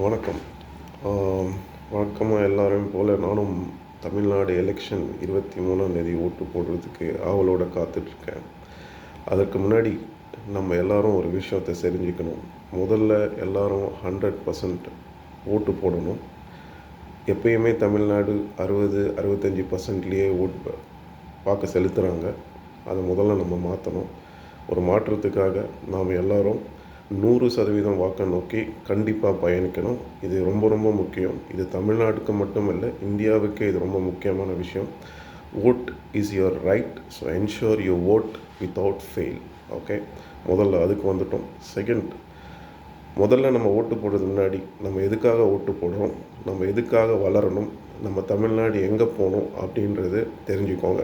வணக்கம். வழக்கமாக எல்லாரையும் போல் நானும் தமிழ்நாடு எலெக்ஷன் 23ஆம் தேதி ஓட்டு போடுறதுக்கு ஆவலோடு காத்துட்ருக்கேன். அதற்கு முன்னாடி நம்ம எல்லாரும் ஒரு விஷயத்தை தெரிஞ்சுக்கணும். முதல்ல எல்லாரும் 100% ஓட்டு போடணும். எப்பயுமே தமிழ்நாடு 60-65%லேயே ஓட்டு பார்க்க செலுத்துகிறாங்க. அதை முதல்ல நம்ம மாற்றணும். ஒரு மாற்றத்துக்காக நாம் எல்லாரும் 100% வாக்கை நோக்கி கண்டிப்பாக பயணிக்கணும். இது ரொம்ப ரொம்ப முக்கியம். இது தமிழ்நாட்டுக்கு மட்டும் இல்லை, இந்தியாவுக்கே இது ரொம்ப முக்கியமான விஷயம். Vote is your right, so ensure you vote without fail. Okay, முதல்ல அதுக்கு வந்துட்டோம். செகண்ட், முதல்ல நம்ம ஓட்டு போடுறதுக்கு முன்னாடி நம்ம எதுக்காக ஓட்டு போடுறோம், நம்ம எதுக்காக வளரணும், நம்ம தமிழ்நாடு எங்கே போகணும் அப்படின்றது தெரிஞ்சுக்கோங்க.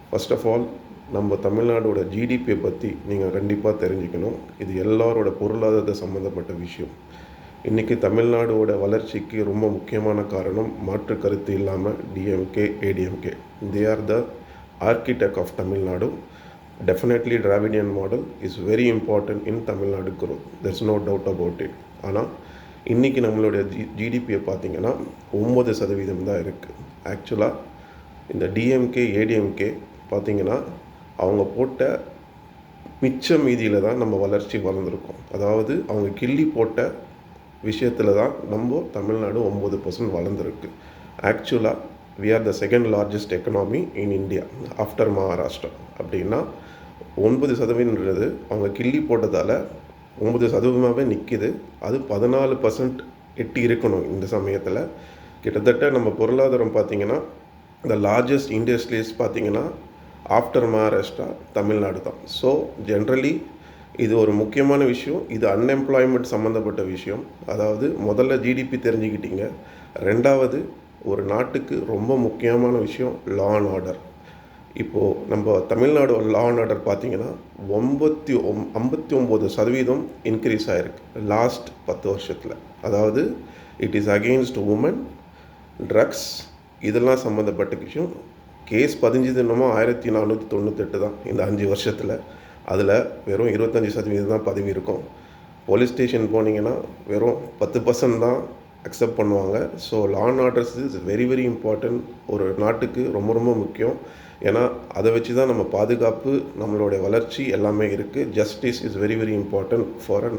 ஃபர்ஸ்ட் ஆஃப் ஆல், நம்ம தமிழ்நாடோட ஜிடிபியை பற்றி நீங்கள் கண்டிப்பாக தெரிஞ்சுக்கணும். இது எல்லாரோட பொருளாதார சம்மந்தப்பட்ட விஷயம். இன்றைக்கி தமிழ்நாடோட வளர்ச்சிக்கு ரொம்ப முக்கியமான காரணம் மாற்று கருத்து இல்லாமல் DMK, ADMK. They are the architect of Tamil Nadu. Definitely Dravidian model is very important in Tamil Nadu growth. there's no doubt about it. ஆனால் இன்றைக்கி நம்மளுடைய ஜிடிபியை பார்த்திங்கன்னா 9% தான் இருக்குது. ஆக்சுவலாக இந்த டிஎம்கே, ஏடிஎம்கே பார்த்திங்கன்னா அவங்க போட்ட மிச்ச மீதியில் தான் நம்ம வளர்ச்சி வளர்ந்துருக்கோம். அதாவது அவங்க கிள்ளி போட்ட விஷயத்தில் தான் நம்ம தமிழ்நாடு 9% வளர்ந்துருக்கு. ஆக்சுவலாக we are the second largest economy in India after Maharashtra. அப்படின்னா 9%ன்றது அவங்க கிள்ளி போட்டதால் 9%ஆகவே நிற்கிது. அது 14% எட்டி இருக்கணும். இந்த சமயத்தில் கிட்டத்தட்ட நம்ம பொருளாதாரம் பார்த்திங்கன்னா இந்த லார்ஜஸ்ட் இண்டஸ்ட்ரீஸ் பார்த்திங்கன்னா ஆஃப்டர் மகாராஷ்டிரா தமிழ்நாடு தான். ஸோ ஜென்ரலி இது ஒரு முக்கியமான விஷயம். இது அன்எம்ப்ளாய்மெண்ட் சம்மந்தப்பட்ட விஷயம். அதாவது முதல்ல ஜிடிபி தெரிஞ்சுக்கிட்டீங்க. ரெண்டாவது, ஒரு நாட்டுக்கு ரொம்ப முக்கியமான விஷயம் லா அண்ட் ஆர்டர். இப்போது நம்ம தமிழ்நாடு லா அண்ட் ஆர்டர் பார்த்திங்கன்னா 59% இன்க்ரீஸ் ஆகிருக்கு லாஸ்ட் 10 வருஷத்தில். அதாவது it is against woman, drugs, இதெல்லாம் சம்மந்தப்பட்ட விஷயம். கேஸ் பதிஞ்சது என்னமோ 1498 தான் இந்த 5 வருஷத்தில். அதில் வெறும் 25% தான் பதவி இருக்கும். போலீஸ் ஸ்டேஷன் போனீங்கன்னா வெறும் 10% தான் அக்செப்ட் பண்ணுவாங்க. So law and orders is very very important. ஒரு நாட்டுக்கு ரொம்ப ரொம்ப முக்கியம். ஏன்னா அதை வச்சு தான் நம்ம பாதுகாப்பு, நம்மளுடைய வளர்ச்சி எல்லாமே இருக்குது. Justice is very very important for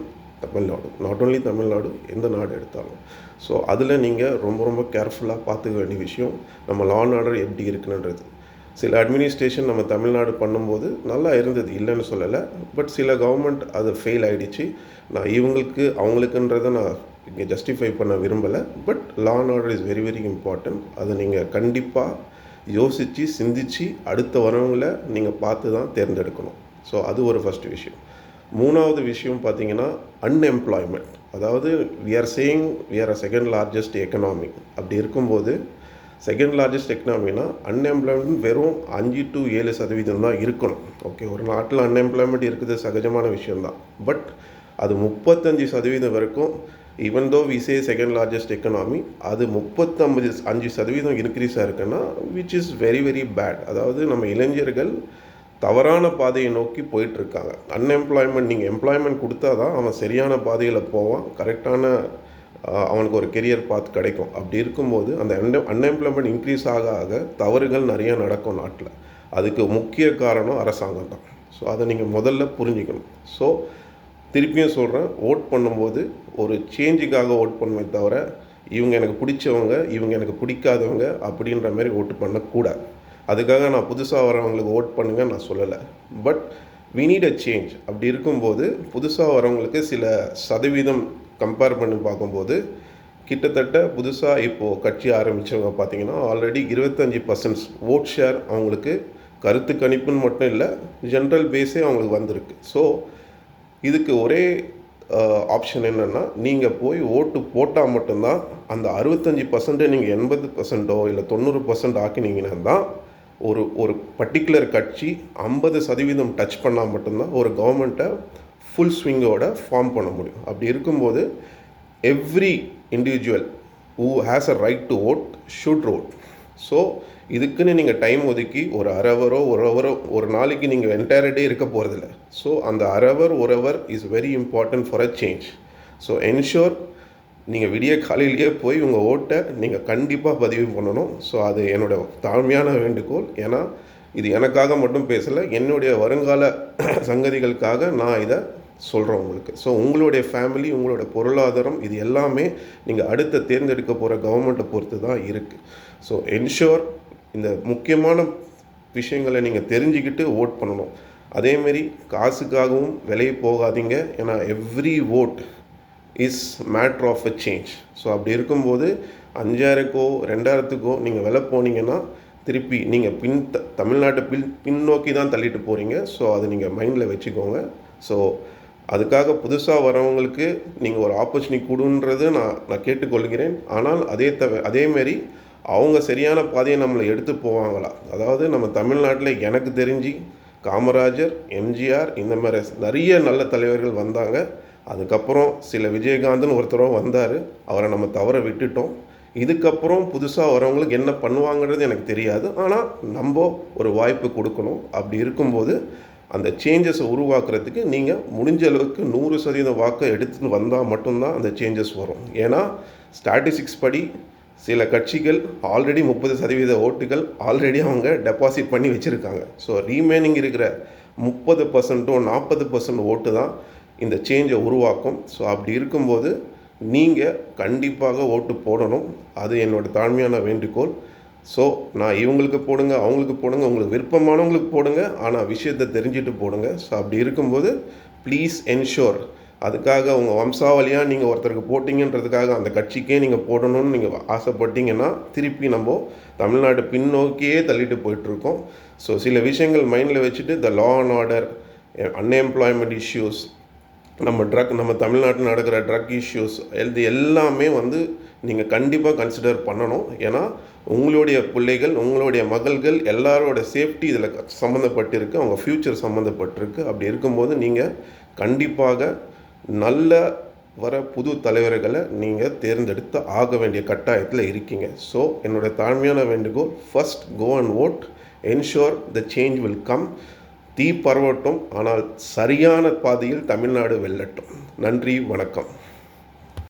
Tamil Nadu. Not only Tamil Nadu, எந்த நாடு எடுத்தாலும். ஸோ அதில் நீங்கள் ரொம்ப ரொம்ப கேர்ஃபுல்லாக பார்த்துக்க வேண்டிய விஷயம் நம்ம லா அண்ட் ஆர்டர் எப்படி இருக்குன்றது. சில அட்மினிஸ்ட்ரேஷன் நம்ம தமிழ்நாடு பண்ணும்போது நல்லா இருந்தது, இல்லைன்னு சொல்லலை. பட் சில கவர்மெண்ட் அது ஃபெயில் ஆகிடுச்சு. நான் இவங்களுக்கு அவங்களுக்குன்றதை நான் இங்கே ஜஸ்டிஃபை பண்ண விரும்பலை. But law and order is very very important. அதை நீங்கள் கண்டிப்பாக யோசித்து சிந்தித்து அடுத்த வரவங்களை நீங்கள் பார்த்து தான் தேர்ந்தெடுக்கணும். ஸோ அது ஒரு ஃபஸ்ட் விஷயம். மூணாவது விஷயம் பார்த்திங்கன்னா அன்எம்ப்ளாய்மெண்ட். அதாவது we are saying we are a second largest economy. அப்படி இருக்கும்போது செகண்ட் லார்ஜஸ்ட் எக்கனாமினா அன்எம்ப்ளாய்மெண்ட் வெறும் 5-7% தான் இருக்கணும். ஓகே, ஒரு நாட்டில் அன்எம்ப்ளாய்மெண்ட் இருக்குது சகஜமான விஷயந்தான். பட் அது 35% வரைக்கும், even though we say second largest economy, அது 35% இன்க்ரீஸாக இருக்குன்னா which is very very bad. அதாவது நம்ம இளைஞர்கள் தவறான பாதையை நோக்கி போயிட்டுருக்காங்க. அன்எம்ப்ளாய்மெண்ட், நீங்கள் எம்ப்ளாய்மெண்ட் கொடுத்தா தான் அவன் சரியான பாதையில் போவான், கரெக்டான அவனுக்கு ஒரு கெரியர் பாத் கிடைக்கும். அப்படி இருக்கும்போது அந்த அன்எம்ப்ளாய்மெண்ட் இன்க்ரீஸ் ஆக ஆக தவறுகள் நிறையா நடக்கும் நாட்டில். அதுக்கு முக்கிய காரணம் அரசாங்கம் தான். ஸோ அதை நீங்கள் முதல்ல புரிஞ்சுக்கணும். ஸோ திருப்பியும் சொல்கிறேன், ஓட் பண்ணும்போது ஒரு சேஞ்சுக்காக ஓட் பண்ணுமே தவிர இவங்க எனக்கு பிடிச்சவங்க, இவங்க எனக்கு பிடிக்காதவங்க அப்படின்ற மாதிரி ஓட்டு பண்ணக்கூடாது. அதுக்காக நான் புதுசாக வரவங்களுக்கு ஓட் பண்ணுங்க நான் சொல்லலை. But we need a change. அப்படி இருக்கும்போது புதுசாக வரவங்களுக்கு சில சதவீதம் கம்பேர் பண்ணி பார்க்கும்போது கிட்டத்தட்ட புதுசாக இப்போது கட்சி ஆரம்பித்தவங்க பார்த்திங்கன்னா ஆல்ரெடி 25% ஓட் ஷேர் அவங்களுக்கு கருத்து கணிப்புன்னு மட்டும் இல்லை, ஜென்ரல் பேஸே அவங்களுக்கு வந்திருக்கு. ஸோ இதுக்கு ஒரே ஆப்ஷன் என்னென்னா, நீங்கள் போய் ஓட்டு போட்டால் மட்டும்தான் அந்த 65% நீங்கள் 80% இல்லை 90% ஆக்கினீங்கன்னா தான் ஒரு பர்டிகுலர் கட்சி 50% டச் பண்ணால் மட்டும்தான் ஒரு கவர்மெண்ட்டை ஃபுல் ஸ்விங்கோட ஃபார்ம் பண்ண முடியும். அப்படி இருக்கும்போது every individual who has a right to vote should vote. So இதுக்குன்னு நீங்கள் டைம் ஒதுக்கி ஒரு அரை ஹவரோ ஒரு நாளைக்கு நீங்கள் என்டையர் டே இருக்க போகிறதில்ல. ஸோ அந்த அரை hour is very important for a change. So ensure நீங்கள் விடிய காலையிலேயே போய் உங்கள் ஓட்டை நீங்கள் கண்டிப்பாக பதிவு பண்ணணும். ஸோ அது என்னோடய தாழ்மையான வேண்டுகோள். ஏன்னா இது எனக்காக மட்டும் பேசலை, என்னுடைய வருங்கால சங்கதிகளுக்காக நான் இதை சொல்கிறேன் உங்களுக்கு. ஸோ உங்களுடைய ஃபேமிலி, உங்களோட பொருளாதாரம், இது எல்லாமே நீங்கள் அடுத்த தேர்ந்தெடுக்க போகிற கவர்மெண்ட்டை பொறுத்து தான் இருக்குது. ஸோ என்ஷூர் இந்த முக்கியமான விஷயங்களை நீங்கள் தெரிஞ்சுக்கிட்டு ஓட் பண்ணணும். அதேமாரி காசுக்காகவும் விலையை போகாதீங்க. ஏன்னா every vote is matter of a change. So அப்படி இருக்கும்போது 5000க்கோ 2000க்கோ நீங்கள் விலை போனீங்கன்னா திருப்பி நீங்கள் தமிழ்நாட்டை பின்னோக்கி தான் தள்ளிட்டு போகிறீங்க. ஸோ அதை நீங்கள் மைண்டில் வச்சுக்கோங்க. ஸோ அதுக்காக புதுசாக வரவங்களுக்கு நீங்கள் ஒரு ஆப்பர்ச்சுனிட்டி கொடுன்றது நான் கேட்டுக்கொள்கிறேன். ஆனால் அதேமாரி அவங்க சரியான பாதையை நம்மளை எடுத்து போவாங்களா? அதாவது நம்ம தமிழ்நாட்டில் எனக்கு தெரிஞ்சு காமராஜர், எம்ஜிஆர், இந்த மாதிரி நிறைய நல்ல தலைவர்கள் வந்தாங்க. அதுக்கப்புறம் சில விஜயகாந்த்னு ஒருத்தரும் வந்தார், அவரை நம்ம தவற விட்டுட்டோம். இதுக்கப்புறம் புதுசாக வரவங்களுக்கு என்ன பண்ணுவாங்கிறது எனக்கு தெரியாது. ஆனால் நம்ம ஒரு வாய்ப்பு கொடுக்கணும். அப்படி இருக்கும்போது அந்த சேஞ்சஸை உருவாக்குறதுக்கு நீங்கள் முடிஞ்ச அளவுக்கு 100% வாக்கை எடுத்துகிட்டு வந்தால் மட்டும்தான் அந்த சேஞ்சஸ் வரும். ஏன்னா ஸ்டாட்டிஸ்டிக்ஸ் படி சில கட்சிகள் ஆல்ரெடி 30% ஓட்டுகள் ஆல்ரெடி அவங்க டெபாசிட் பண்ணி வச்சுருக்காங்க. ஸோ ரீமைனிங் இருக்கிற 30%ஓ 40% ஓட்டு தான் இந்த சேஞ்சை உருவாக்கும். ஸோ அப்படி இருக்கும்போது நீங்கள் கண்டிப்பாக ஓட்டு போடணும். அது என்னோடய தாழ்மையான வேண்டுகோள். ஸோ நான் இவங்களுக்கு போடுங்க, அவங்களுக்கு போடுங்க, உங்களுக்கு விருப்பமானவங்களுக்கு போடுங்க, ஆனால் விஷயத்தை தெரிஞ்சுட்டு போடுங்க. ஸோ அப்படி இருக்கும்போது ப்ளீஸ் என்ஷூர், அதுக்காக உங்கள் வம்சாவளியாக நீங்கள் ஒருத்தருக்கு போட்டிங்கன்றதுக்காக அந்த கட்சிக்கே நீங்கள் போடணும்னு நீங்கள் ஆசைப்பட்டீங்கன்னா திருப்பி நம்ம தமிழ்நாடு பின்னோக்கியே தள்ளிட்டு போயிட்டுருக்கோம். ஸோ சில விஷயங்கள் மைண்டில் வச்சுட்டு the law and order, unemployment issues, நம்ம தமிழ்நாட்டில் நடக்கிற ட்ரக் இஷ்யூஸ், இது எல்லாமே நீங்கள் கண்டிப்பாக கன்சிடர் பண்ணணும். ஏன்னா உங்களுடைய பிள்ளைகள், உங்களுடைய மகள்கள் எல்லாரோட சேஃப்டி இதில் சம்மந்தப்பட்டிருக்கு, அவங்க ஃப்யூச்சர் சம்மந்தப்பட்டிருக்கு. அப்படி இருக்கும்போது நீங்கள் கண்டிப்பாக நல்ல வர புது தலைவர்களை நீங்கள் தேர்ந்தெடுத்து ஆக வேண்டிய கட்டாயத்தில் இருக்கீங்க. ஸோ என்னோடய தாழ்மையான வேண்டுகோள், first go and vote, ensure the change will come. தீ பரவட்டும், ஆனால் சரியான பாதையில் தமிழ்நாடு வெல்லட்டும். நன்றி, வணக்கம்.